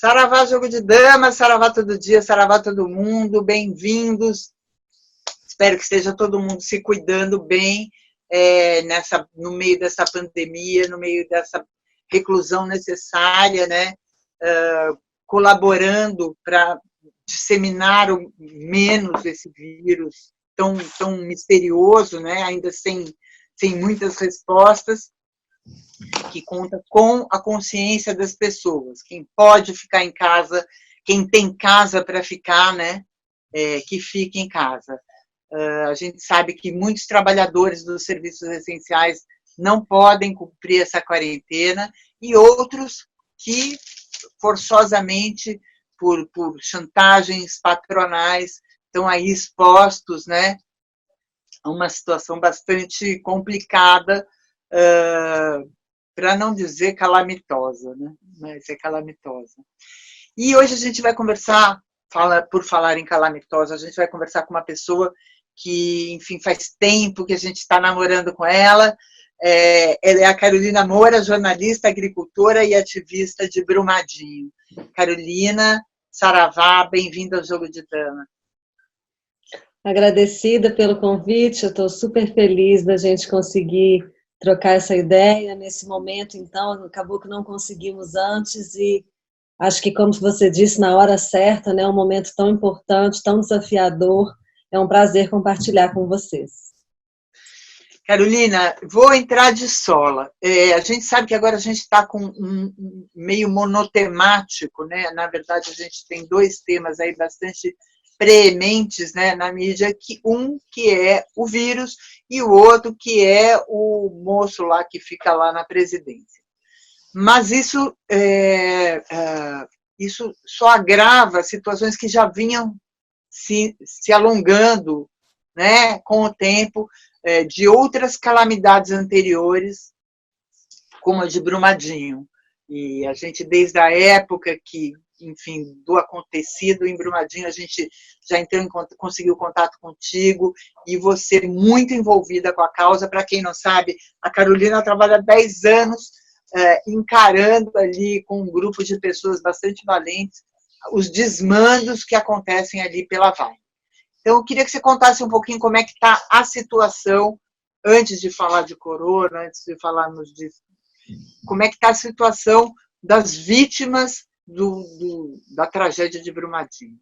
Saravá, jogo de damas, saravá todo dia, saravá todo mundo, bem-vindos. Espero que esteja todo mundo se cuidando bem no meio dessa pandemia, no meio dessa reclusão necessária, né? Colaborando para disseminar menos esse vírus tão misterioso, né? Ainda sem muitas respostas, que conta com a consciência das pessoas. Quem pode ficar em casa, quem tem casa para ficar, né? Que fique em casa. A gente sabe que muitos trabalhadores dos serviços essenciais não podem cumprir essa quarentena e outros que, forçosamente, por chantagens patronais, estão aí expostos, né, a uma situação bastante complicada, para não dizer calamitosa, né? Mas é calamitosa. E hoje a gente vai conversar, por falar em calamitosa, a gente vai conversar com uma pessoa que, enfim, faz tempo que a gente está namorando com ela. Ela é a Carolina Moura, jornalista, agricultora e ativista de Brumadinho. Carolina, saravá, bem-vinda ao Jogo de Dama. Agradecida pelo convite, eu estou super feliz da gente conseguir trocar essa ideia nesse momento, então, acabou que não conseguimos antes e acho que, como você disse, na hora certa, né, um momento tão importante, tão desafiador, é um prazer compartilhar com vocês. Carolina, vou entrar de sola. A gente sabe que agora a gente está com um meio monotemático, né? Na verdade, a gente tem dois temas aí bastante preementes, né, na mídia, que é o vírus e o outro que é o moço lá que fica lá na presidência. Mas isso só agrava situações que já vinham se alongando, né, com o tempo, de outras calamidades anteriores, como a de Brumadinho. E a gente, desde a época enfim, do acontecido em Brumadinho, a gente já conseguiu contato contigo, e você muito envolvida com a causa. Para quem não sabe, a Carolina trabalha há 10 anos encarando ali com um grupo de pessoas bastante valentes os desmandos que acontecem ali pela Vale. Então, eu queria que você contasse um pouquinho como é que está a situação, antes de falar de corona, antes de falarmos disso, como é que está a situação das vítimas da tragédia de Brumadinho.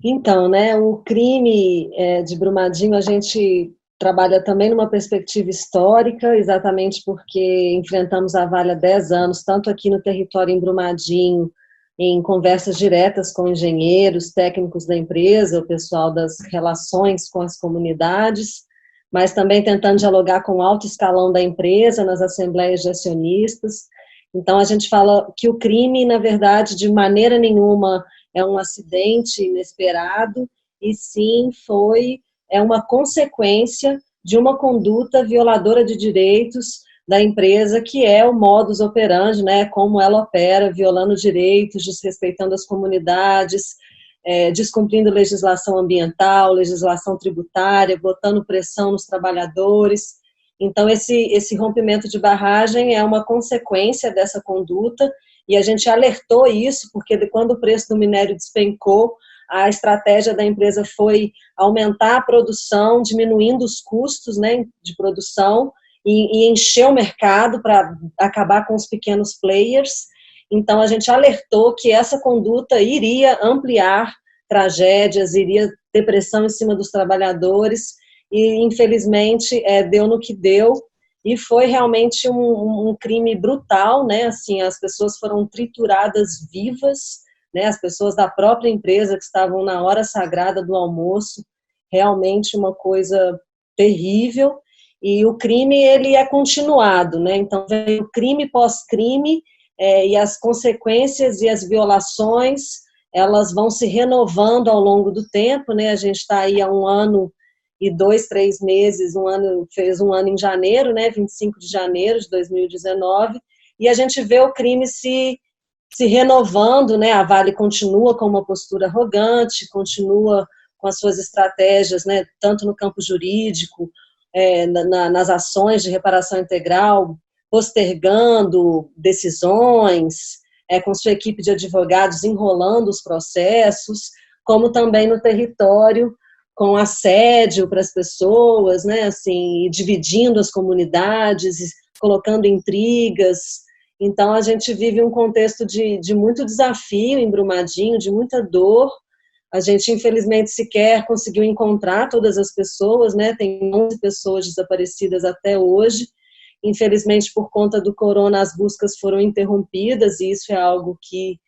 Então, né, o crime de Brumadinho, a gente trabalha também numa perspectiva histórica, exatamente porque enfrentamos a Vale há 10 anos, tanto aqui no território em Brumadinho, em conversas diretas com engenheiros, técnicos da empresa, o pessoal das relações com as comunidades, mas também tentando dialogar com o alto escalão da empresa, nas assembleias de acionistas. Então, a gente fala que o crime, na verdade, de maneira nenhuma é um acidente inesperado, e sim é uma consequência de uma conduta violadora de direitos da empresa, que é o modus operandi, né, como ela opera, violando direitos, desrespeitando as comunidades, descumprindo legislação ambiental, legislação tributária, botando pressão nos trabalhadores. Então, esse rompimento de barragem é uma consequência dessa conduta, e a gente alertou isso, porque quando o preço do minério despencou, a estratégia da empresa foi aumentar a produção, diminuindo os custos, né, de produção, e encher o mercado para acabar com os pequenos players. Então, a gente alertou que essa conduta iria ampliar tragédias, iria ter pressão em cima dos trabalhadores, e, infelizmente, deu no que deu, e foi realmente um crime brutal, né? Assim, as pessoas foram trituradas vivas, né? As pessoas da própria empresa que estavam na hora sagrada do almoço, realmente uma coisa terrível. E o crime, ele é continuado, né? Então, vem o crime pós-crime, e as consequências e as violações, elas vão se renovando ao longo do tempo, né? A gente está aí há 1 ano e 2, 3 meses, fez um ano em janeiro, né? 25 de janeiro de 2019, e a gente vê o crime se renovando, né? A Vale continua com uma postura arrogante, continua com as suas estratégias, né? Tanto no campo jurídico, nas ações de reparação integral, postergando decisões, com sua equipe de advogados enrolando os processos, como também no território, com assédio para as pessoas, né, assim, dividindo as comunidades, colocando intrigas. Então, a gente vive um contexto de muito desafio em Brumadinho, de muita dor. A gente, infelizmente, sequer conseguiu encontrar todas as pessoas, né? Tem 11 pessoas desaparecidas até hoje. Infelizmente, por conta do corona, as buscas foram interrompidas, e isso é algo que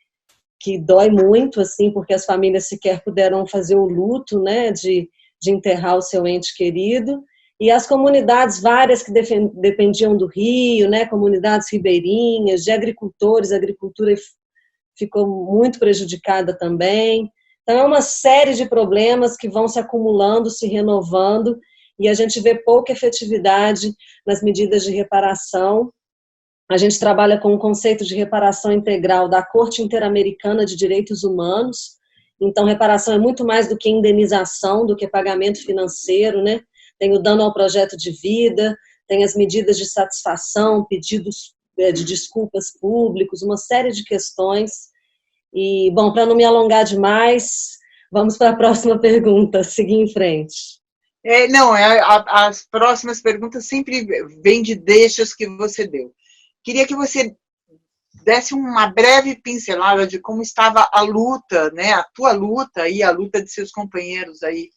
dói muito, assim, porque as famílias sequer puderam fazer o luto, né, de enterrar o seu ente querido. E as comunidades várias que dependiam do rio, né, comunidades ribeirinhas, de agricultores, a agricultura ficou muito prejudicada também. Então, é uma série de problemas que vão se acumulando, se renovando, e a gente vê pouca efetividade nas medidas de reparação. A gente trabalha com o conceito de reparação integral da Corte Interamericana de Direitos Humanos. Então, reparação é muito mais do que indenização, do que pagamento financeiro, né? Tem o dano ao projeto de vida, tem as medidas de satisfação, pedidos de desculpas públicos, uma série de questões. E, bom, para não me alongar demais, vamos para a próxima pergunta, seguir em frente. Não, as próximas perguntas sempre vêm de deixas que você deu. Queria que você desse uma breve pincelada de como estava a luta, né, a tua luta e a luta de seus companheiros aí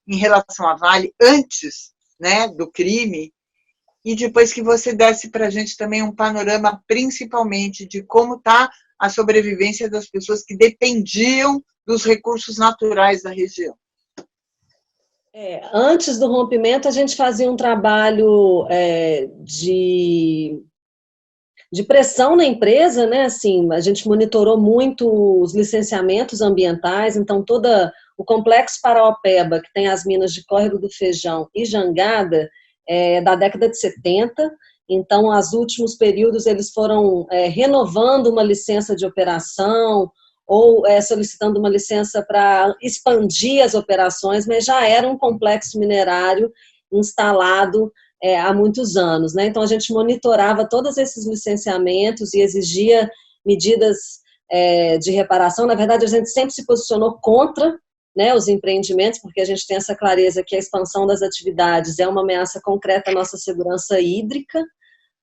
em relação à Vale antes, né, do crime, e depois que você desse para a gente também um panorama principalmente de como está a sobrevivência das pessoas que dependiam dos recursos naturais da região. Antes do rompimento, a gente fazia um trabalho de pressão na empresa, né? Assim, a gente monitorou muito os licenciamentos ambientais, então o complexo Paraopeba, que tem as minas de Córrego do Feijão e Jangada, da década de 70, então, os últimos períodos, eles foram renovando uma licença de operação, ou solicitando uma licença para expandir as operações, mas já era um complexo minerário instalado há muitos anos, né? Então, a gente monitorava todos esses licenciamentos e exigia medidas de reparação. Na verdade, a gente sempre se posicionou contra, né, os empreendimentos, porque a gente tem essa clareza que a expansão das atividades é uma ameaça concreta à nossa segurança hídrica.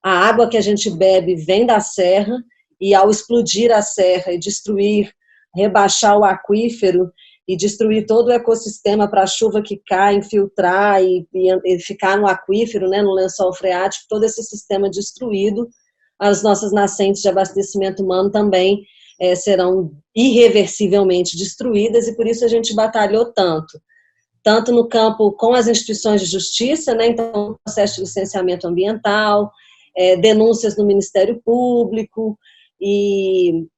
A água que a gente bebe vem da serra, e ao explodir a serra e destruir, rebaixar o aquífero e destruir todo o ecossistema para a chuva que cai, infiltrar e ficar no aquífero, né, no lençol freático, todo esse sistema destruído, as nossas nascentes de abastecimento humano também serão irreversivelmente destruídas, e por isso a gente batalhou tanto no campo com as instituições de justiça, né, então processo de licenciamento ambiental, denúncias no Ministério Público e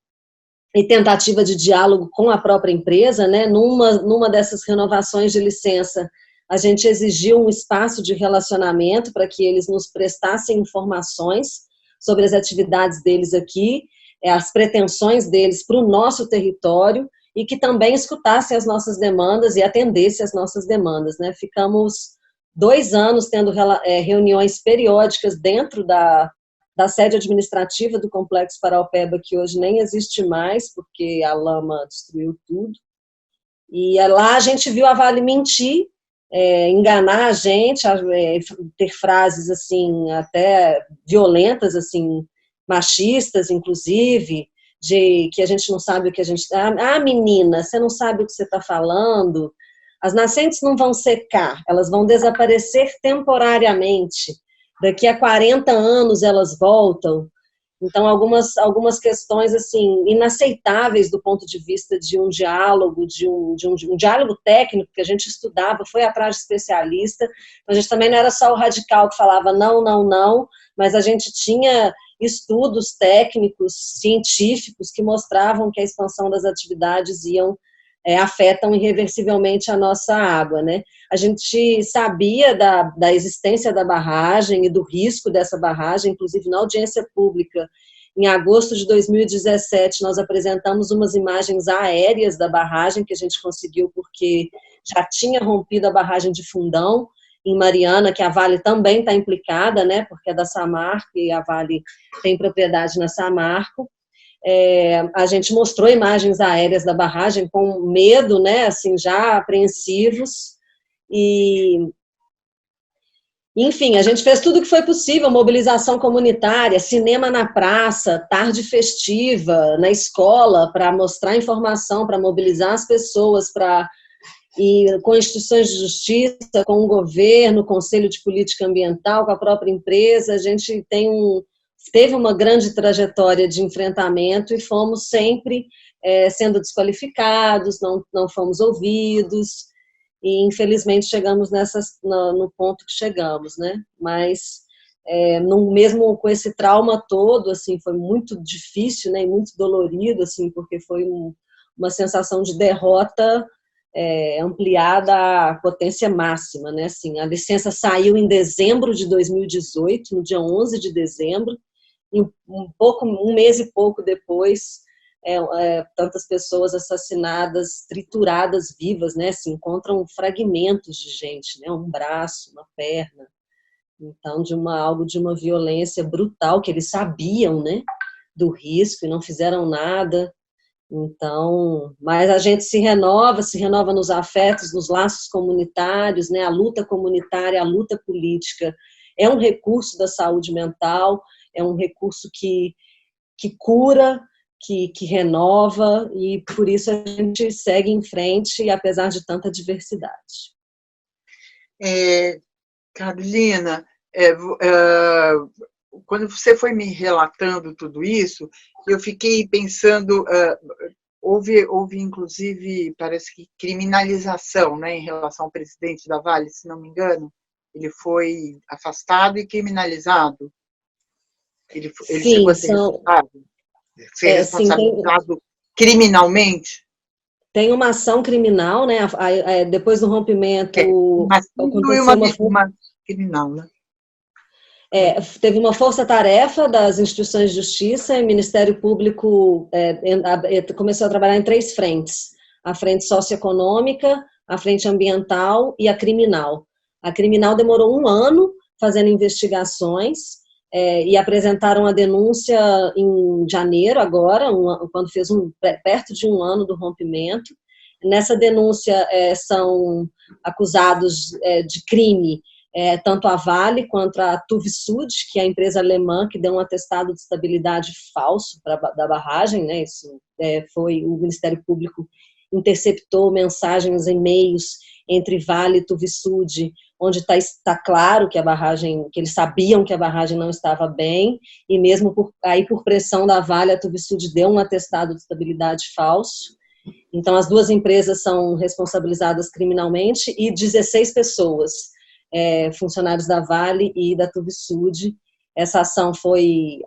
tentativa de diálogo com a própria empresa, né, numa dessas renovações de licença, a gente exigiu um espaço de relacionamento para que eles nos prestassem informações sobre as atividades deles aqui, as pretensões deles para o nosso território, e que também escutassem as nossas demandas e atendessem as nossas demandas, né. Ficamos 2 anos tendo reuniões periódicas dentro da sede administrativa do Complexo Paraopeba, que hoje nem existe mais, porque a lama destruiu tudo. E lá a gente viu a Vale mentir, enganar a gente, ter frases assim, até violentas, assim, machistas, inclusive, de que a gente não sabe o que a gente... menina, você não sabe o que você está falando. As nascentes não vão secar, elas vão desaparecer temporariamente. Daqui a 40 anos elas voltam. Então, algumas questões assim inaceitáveis do ponto de vista de um diálogo, de um diálogo técnico que a gente estudava, foi atrás de especialista. A gente também não era só o radical que falava não, não, não, mas a gente tinha estudos técnicos, científicos, que mostravam que a expansão das atividades afetam irreversivelmente a nossa água, né? A gente sabia da existência da barragem e do risco dessa barragem, inclusive na audiência pública, em agosto de 2017, nós apresentamos umas imagens aéreas da barragem que a gente conseguiu porque já tinha rompido a barragem de Fundão, em Mariana, que a Vale também está implicada, né, porque é da Samarco e a Vale tem propriedade na Samarco. A gente mostrou imagens aéreas da barragem com medo, né, assim, já apreensivos, e enfim, a gente fez tudo o que foi possível, mobilização comunitária, cinema na praça, tarde festiva, na escola, para mostrar informação, para mobilizar as pessoas, e com instituições de justiça, com o governo, Conselho de Política Ambiental, com a própria empresa. A gente teve uma grande trajetória de enfrentamento e fomos sempre sendo desqualificados, não fomos ouvidos, e infelizmente chegamos no ponto que chegamos, né? Mas mesmo com esse trauma todo, assim, foi muito difícil, né, e muito dolorido, assim, porque foi uma sensação de derrota ampliada à potência máxima, né? Assim, a licença saiu em dezembro de 2018, no dia 11 de dezembro, e um mês e pouco depois, tantas pessoas assassinadas, trituradas vivas, né? Se encontram fragmentos de gente, né? Um braço, uma perna. Então, algo de uma violência brutal, que eles sabiam, né? Do risco e não fizeram nada. Então, mas a gente se renova nos afetos, nos laços comunitários, né? A luta comunitária, a luta política é um recurso da saúde mental, é um recurso que cura, que renova, e por isso a gente segue em frente, apesar de tanta diversidade. Carolina, quando você foi me relatando tudo isso, eu fiquei pensando, houve inclusive, parece que criminalização, né, em relação ao presidente da Vale, se não me engano, ele foi afastado e criminalizado. Ele chegou a ser responsabilizado criminalmente? Tem uma ação criminal, né? Depois do rompimento, aconteceu uma criminal, né? Teve uma força-tarefa das instituições de justiça, e o Ministério Público começou a trabalhar em 3 frentes: a frente socioeconômica, a frente ambiental e a criminal. A criminal demorou 1 ano fazendo investigações, e apresentaram a denúncia em janeiro agora, quando fez perto de 1 ano do rompimento. Nessa denúncia são acusados de crime tanto a Vale quanto a Tuvisud, que é a empresa alemã que deu um atestado de estabilidade falso da barragem, né? Isso foi o Ministério Público interceptou mensagens, e-mails entre Vale e Tuvisud, onde está claro que que eles sabiam que a barragem não estava bem, e mesmo por pressão da Vale, a Tuvisud deu um atestado de estabilidade falso. Então, as 2 empresas são responsabilizadas criminalmente, e 16 pessoas, funcionários da Vale e da Tuvisud. Essa ação foi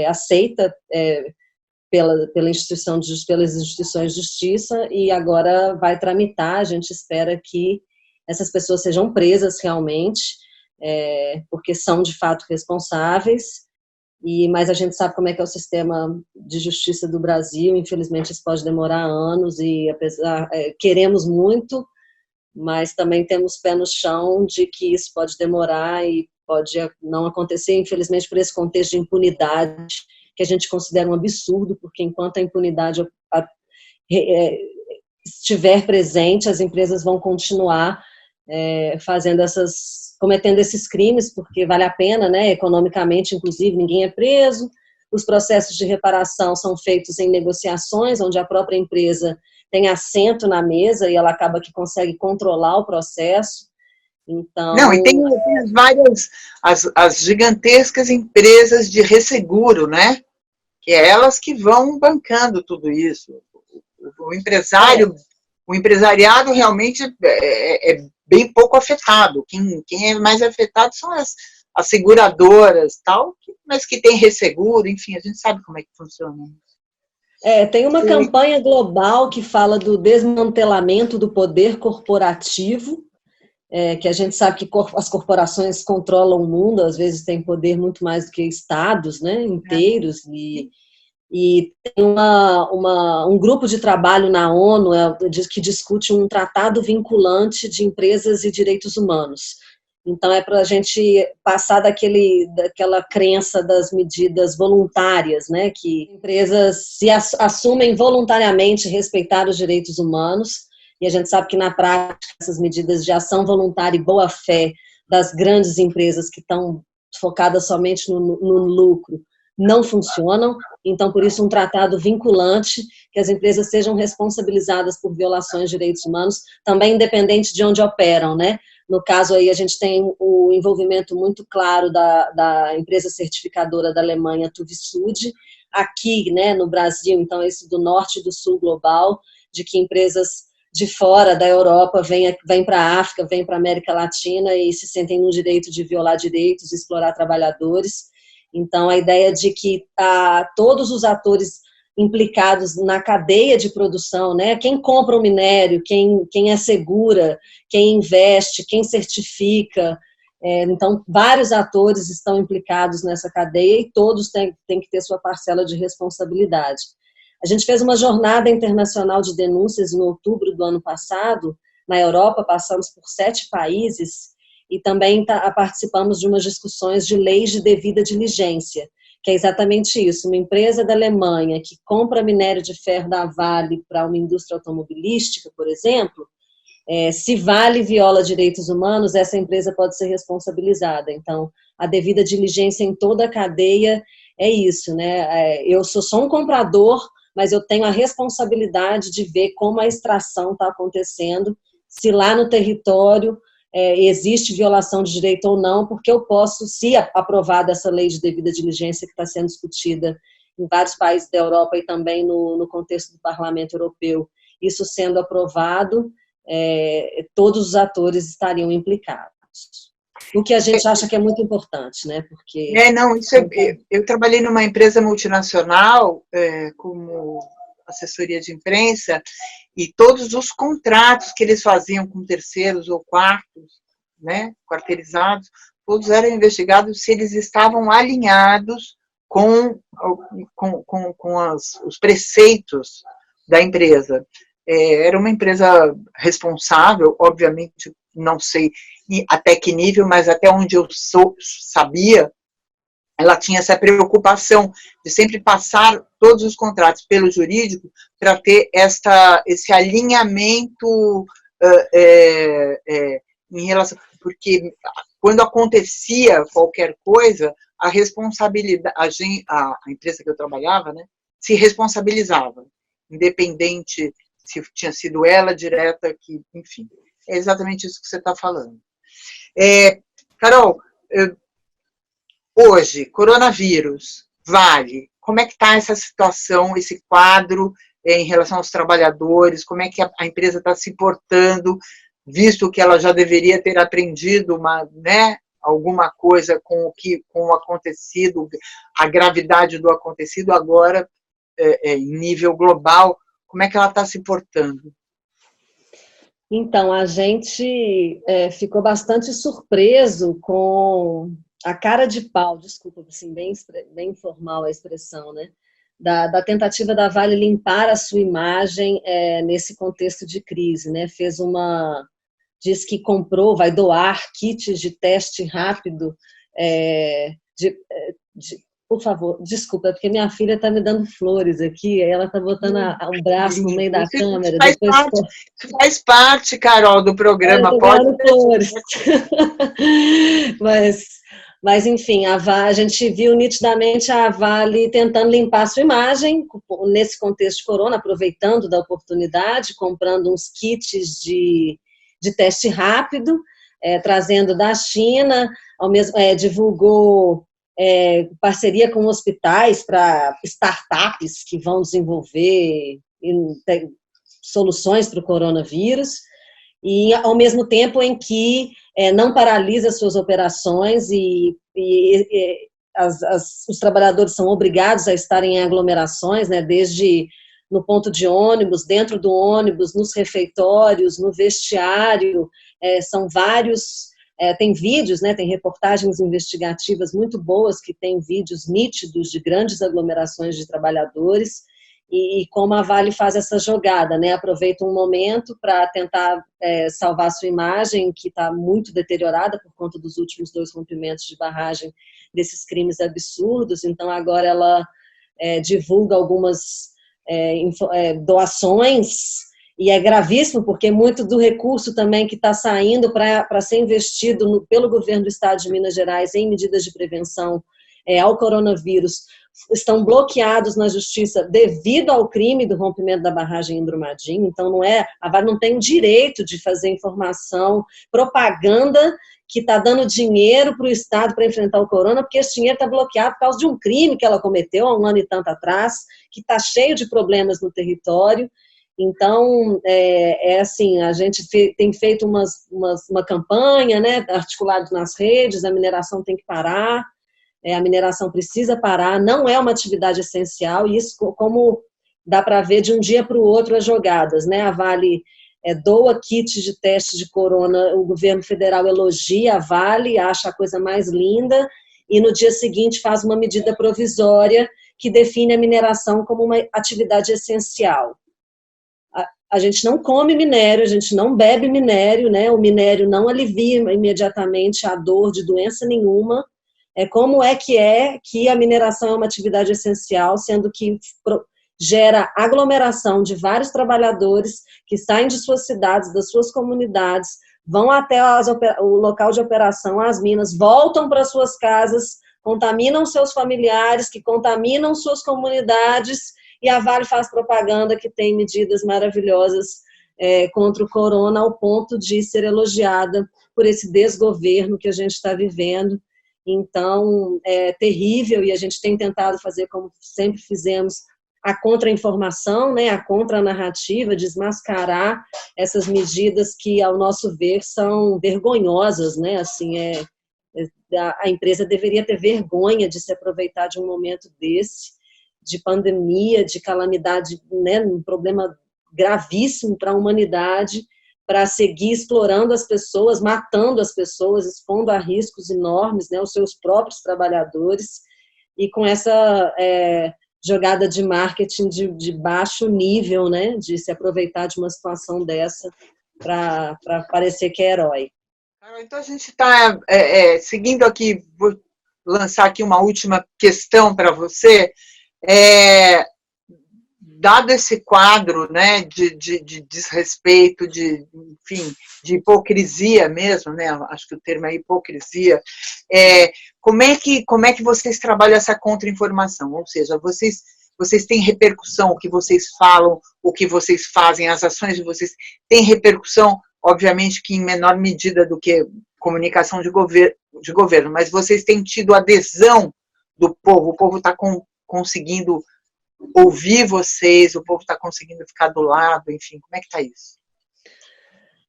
aceita pelas instituições de justiça, e agora vai tramitar. A gente espera que essas pessoas sejam presas realmente, porque são de fato responsáveis, mas a gente sabe como é que é o sistema de justiça do Brasil. Infelizmente isso pode demorar anos, e queremos muito, mas também temos pé no chão de que isso pode demorar e pode não acontecer, infelizmente, por esse contexto de impunidade, que a gente considera um absurdo, porque enquanto a impunidade estiver presente, as empresas vão continuar cometendo esses crimes, porque vale a pena, né, economicamente, inclusive, ninguém é preso. Os processos de reparação são feitos em negociações, onde a própria empresa tem assento na mesa e ela acaba que consegue controlar o processo. Então... Não, e tem várias, as gigantescas empresas de resseguro, né? Que é elas que vão bancando tudo isso. O empresariado realmente é bem pouco afetado. Quem é mais afetado são as seguradoras, tal, mas que tem resseguro, enfim, a gente sabe como é que funciona. Tem uma campanha global que fala do desmantelamento do poder corporativo, que a gente sabe que as corporações controlam o mundo, às vezes têm poder muito mais do que estados, né, inteiros, e tem um grupo de trabalho na ONU que discute um tratado vinculante de empresas e direitos humanos. Então, é para a gente passar daquela crença das medidas voluntárias, né, que empresas se assumem voluntariamente respeitar os direitos humanos, e a gente sabe que, na prática, essas medidas de ação voluntária e boa-fé das grandes empresas que estão focadas somente no lucro não funcionam. Então, por isso, um tratado vinculante, que as empresas sejam responsabilizadas por violações de direitos humanos, também independente de onde operam, né? No caso aí, a gente tem o envolvimento muito claro da empresa certificadora da Alemanha, Tuvisud, aqui, né, no Brasil, então, esse do Norte e do Sul global, de que empresas de fora da Europa vêm para a África, vêm para a América Latina e se sentem no direito de violar direitos, explorar trabalhadores. Então, a ideia de que todos os atores implicados na cadeia de produção, né? Quem compra o minério, quem assegura, quem investe, quem certifica. Então, vários atores estão implicados nessa cadeia e todos têm que ter sua parcela de responsabilidade. A gente fez uma jornada internacional de denúncias em outubro do ano passado, na Europa, passamos por 7 países, e também participamos de umas discussões de leis de devida diligência, que é exatamente isso, uma empresa da Alemanha que compra minério de ferro da Vale para uma indústria automobilística, por exemplo, se Vale viola direitos humanos, essa empresa pode ser responsabilizada. Então, a devida diligência em toda a cadeia é isso, né? Eu sou só um comprador, mas eu tenho a responsabilidade de ver como a extração está acontecendo, se lá no território existe violação de direito ou não, porque eu posso, se aprovada essa lei de devida diligência que está sendo discutida em vários países da Europa e também no contexto do Parlamento Europeu, isso sendo aprovado, todos os atores estariam implicados. O que a gente acha que é muito importante, né? Porque eu trabalhei numa empresa multinacional como assessoria de imprensa, e todos os contratos que eles faziam com terceiros ou quartos, né, quarteirizados, todos eram investigados se eles estavam alinhados com os preceitos da empresa. Era uma empresa responsável, obviamente, não sei até que nível, mas até onde eu sabia, ela tinha essa preocupação de sempre passar todos os contratos pelo jurídico para ter esse alinhamento em relação... Porque quando acontecia qualquer coisa, a responsabilidade, a empresa que eu trabalhava, né, se responsabilizava, independente se tinha sido ela direta, enfim, é exatamente isso que você está falando. Carol, hoje, coronavírus, Vale, como é que está essa situação, esse quadro em relação aos trabalhadores, como é que a empresa está se portando, visto que ela já deveria ter aprendido alguma coisa com o acontecido, a gravidade do acontecido, agora, em nível global, como é que ela está se portando? Então, a gente ficou bastante surpreso com a cara de pau, desculpa, assim, bem informal a expressão, né? Da tentativa da Vale limpar a sua imagem nesse contexto de crise, né? Diz que vai doar kits de teste rápido, por favor, desculpa, porque minha filha está me dando flores aqui, ela está botando um braço no meio da câmera. Isso faz parte, Carol, do programa. Pode flores. Mas, enfim, a gente viu nitidamente a Vale tentando limpar a sua imagem, nesse contexto de corona, aproveitando da oportunidade, comprando uns kits de teste rápido, trazendo da China, divulgou parceria com hospitais para startups que vão desenvolver soluções para o coronavírus, e ao mesmo tempo em que não paralisa suas operações e os trabalhadores são obrigados a estarem em aglomerações, né, desde no ponto de ônibus, dentro do ônibus, nos refeitórios, no vestiário, são vários... tem vídeos, né, tem reportagens investigativas muito boas que têm vídeos nítidos de grandes aglomerações de trabalhadores. e como a Vale faz essa jogada, né? Aproveita um momento para tentar salvar sua imagem, que está muito deteriorada por conta dos últimos 2 rompimentos de barragem desses crimes absurdos. Então, agora ela divulga algumas doações, e é gravíssimo, porque muito do recurso também que está saindo para ser investido pelo governo do estado de Minas Gerais em medidas de prevenção ao coronavírus estão bloqueados na justiça devido ao crime do rompimento da barragem em Brumadinho. Então, a Vale não tem o direito de fazer informação, propaganda que está dando dinheiro para o Estado para enfrentar o corona, porque esse dinheiro está bloqueado por causa de um crime que ela cometeu há 1 ano e tanto atrás, que está cheio de problemas no território. Então, assim, a gente tem feito uma campanha, né, articulada nas redes, a mineração tem que parar, a mineração precisa parar, não é uma atividade essencial, e isso, como dá para ver de um dia para o outro as jogadas, né? A Vale doa kits de teste de corona, o governo federal elogia a Vale, acha a coisa mais linda, e no dia seguinte faz uma medida provisória que define a mineração como uma atividade essencial. A gente não come minério, a gente não bebe minério, né? O minério não alivia imediatamente a dor de doença nenhuma. Como é que a mineração é uma atividade essencial, sendo que gera aglomeração de vários trabalhadores que saem de suas cidades, das suas comunidades, vão até o local de operação, as minas, voltam para suas casas, contaminam seus familiares, que contaminam suas comunidades, e a Vale faz propaganda que tem medidas maravilhosas contra o corona, ao ponto de ser elogiada por esse desgoverno que a gente está vivendo. Então, é terrível, e a gente tem tentado fazer, como sempre fizemos, a contra-informação, né, a contra-narrativa, desmascarar essas medidas que, ao nosso ver, são vergonhosas, né, assim, a empresa deveria ter vergonha de se aproveitar de um momento desse, de pandemia, de calamidade, né, um problema gravíssimo para a humanidade, para seguir explorando as pessoas, matando as pessoas, expondo a riscos enormes, né, os seus próprios trabalhadores, e com essa jogada de marketing de baixo nível, né, de se aproveitar de uma situação dessa para parecer que é herói. Então, a gente está seguindo aqui, vou lançar aqui uma última questão para você. Dado esse quadro, né, de desrespeito, enfim, de hipocrisia mesmo, né, acho que o termo é hipocrisia, como é que vocês trabalham essa contra-informação? Ou seja, vocês têm repercussão, o que vocês falam, o que vocês fazem, as ações de vocês têm repercussão, obviamente que em menor medida do que comunicação de governo, mas vocês têm tido adesão do povo, o povo está conseguindo ouvir vocês, o povo está conseguindo ficar do lado, enfim, como é que está isso?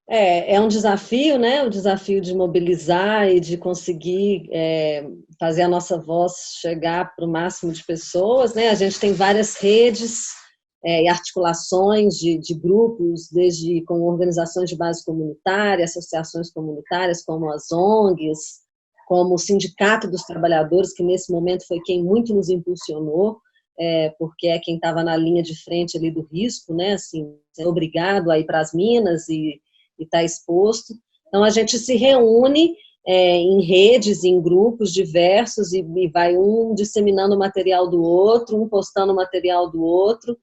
É um desafio, né? O desafio de mobilizar e de conseguir fazer a nossa voz chegar para o máximo de pessoas, né? A gente tem várias redes e articulações de grupos, desde com organizações de base comunitária, associações comunitárias, como as ONGs, como o Sindicato dos Trabalhadores, que nesse momento foi quem muito nos impulsionou, porque é quem estava na linha de frente ali do risco, né? Assim, ser obrigado a ir para as minas e está exposto. Então, a gente se reúne em redes, em grupos diversos, e vai um disseminando o material do outro, um postando o material do outro,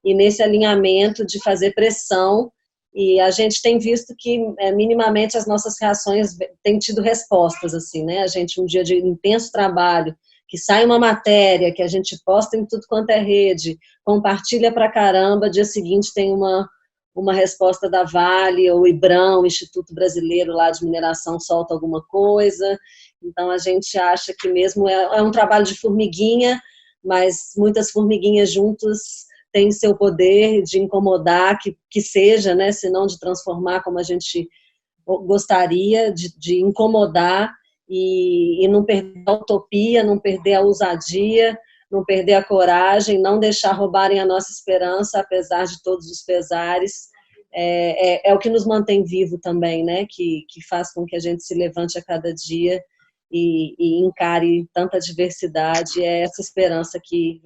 e nesse alinhamento de fazer pressão, e a gente tem visto que, minimamente, as nossas reações têm tido respostas, assim, né? A gente, um dia de intenso trabalho, que sai uma matéria, que a gente posta em tudo quanto é rede, compartilha pra caramba, dia seguinte tem uma resposta da Vale, ou IBRAM, o Instituto Brasileiro lá de Mineração, solta alguma coisa. Então, a gente acha que mesmo é um trabalho de formiguinha, mas muitas formiguinhas juntas têm seu poder de incomodar, que seja, né, se não de transformar como a gente gostaria, de incomodar e não perder a utopia, não perder a ousadia, não perder a coragem, não deixar roubarem a nossa esperança, apesar de todos os pesares. É o que nos mantém vivo também, né? Que faz com que a gente se levante a cada dia e encare tanta diversidade. É essa esperança que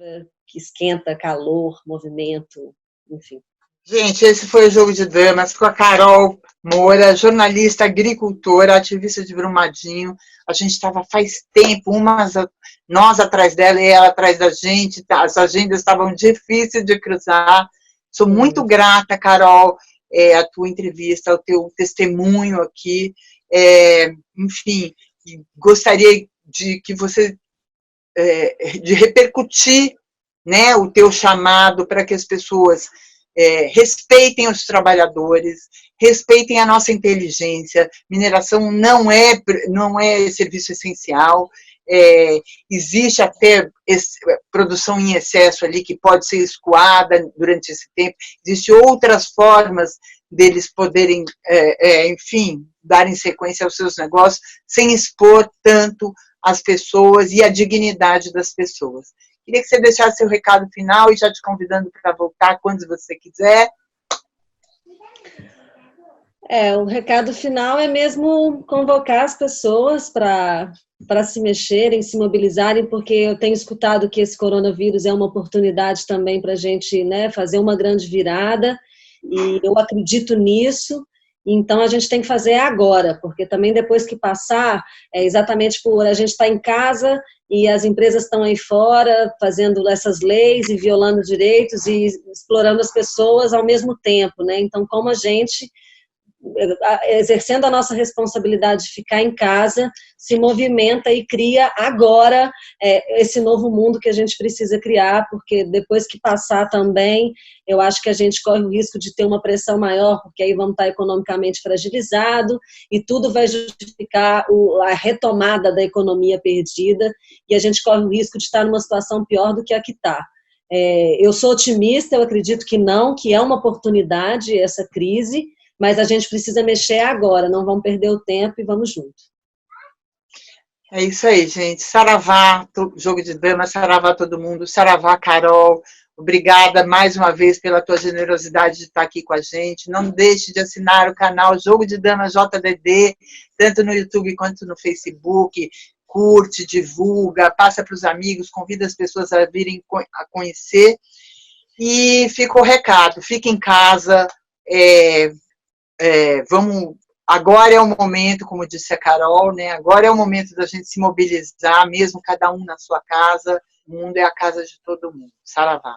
que esquenta, calor, movimento, enfim. Gente, esse foi o Jogo de Damas com a Carol Moura, jornalista, agricultora, ativista de Brumadinho. A gente estava faz tempo, nós atrás dela e ela atrás da gente, as agendas estavam difíceis de cruzar. Sou muito grata, Carol, a tua entrevista, o teu testemunho aqui. Enfim, gostaria de que você de repercutir, né, o teu chamado para que as pessoas respeitem os trabalhadores, respeitem a nossa inteligência. Mineração não é serviço essencial, existe até produção em excesso ali que pode ser escoada durante esse tempo, existem outras formas deles poderem, enfim, darem sequência aos seus negócios sem expor tanto as pessoas e a dignidade das pessoas. Queria que você deixasse seu recado final e já te convidando para voltar quando você quiser. O recado final é mesmo convocar as pessoas para se mexerem, se mobilizarem, porque eu tenho escutado que esse coronavírus é uma oportunidade também para a gente, né, fazer uma grande virada, e eu acredito nisso. Então, a gente tem que fazer agora, porque também depois que passar, exatamente por a gente estar em casa e as empresas estão aí fora fazendo essas leis e violando direitos e explorando as pessoas ao mesmo tempo, né? Então, como a gente, exercendo a nossa responsabilidade de ficar em casa, se movimenta e cria agora esse novo mundo que a gente precisa criar, porque depois que passar também, eu acho que a gente corre o risco de ter uma pressão maior, porque aí vamos estar economicamente fragilizado e tudo vai justificar a retomada da economia perdida, e a gente corre o risco de estar numa situação pior do que a que está. Eu sou otimista, eu acredito que não, que é uma oportunidade essa crise, mas a gente precisa mexer agora, não vamos perder o tempo e vamos junto. É isso aí, gente. Saravá, Jogo de Damas, saravá todo mundo, saravá, Carol. Obrigada mais uma vez pela tua generosidade de estar aqui com a gente. Não deixe de assinar o canal Jogo de Damas JDD, tanto no YouTube quanto no Facebook. Curte, divulga, passa para os amigos, convida as pessoas a virem a conhecer. E fica o recado, fica em casa, agora é o momento, como disse a Carol, né? Agora é o momento da gente se mobilizar, mesmo cada um na sua casa. O mundo é a casa de todo mundo. Saravá.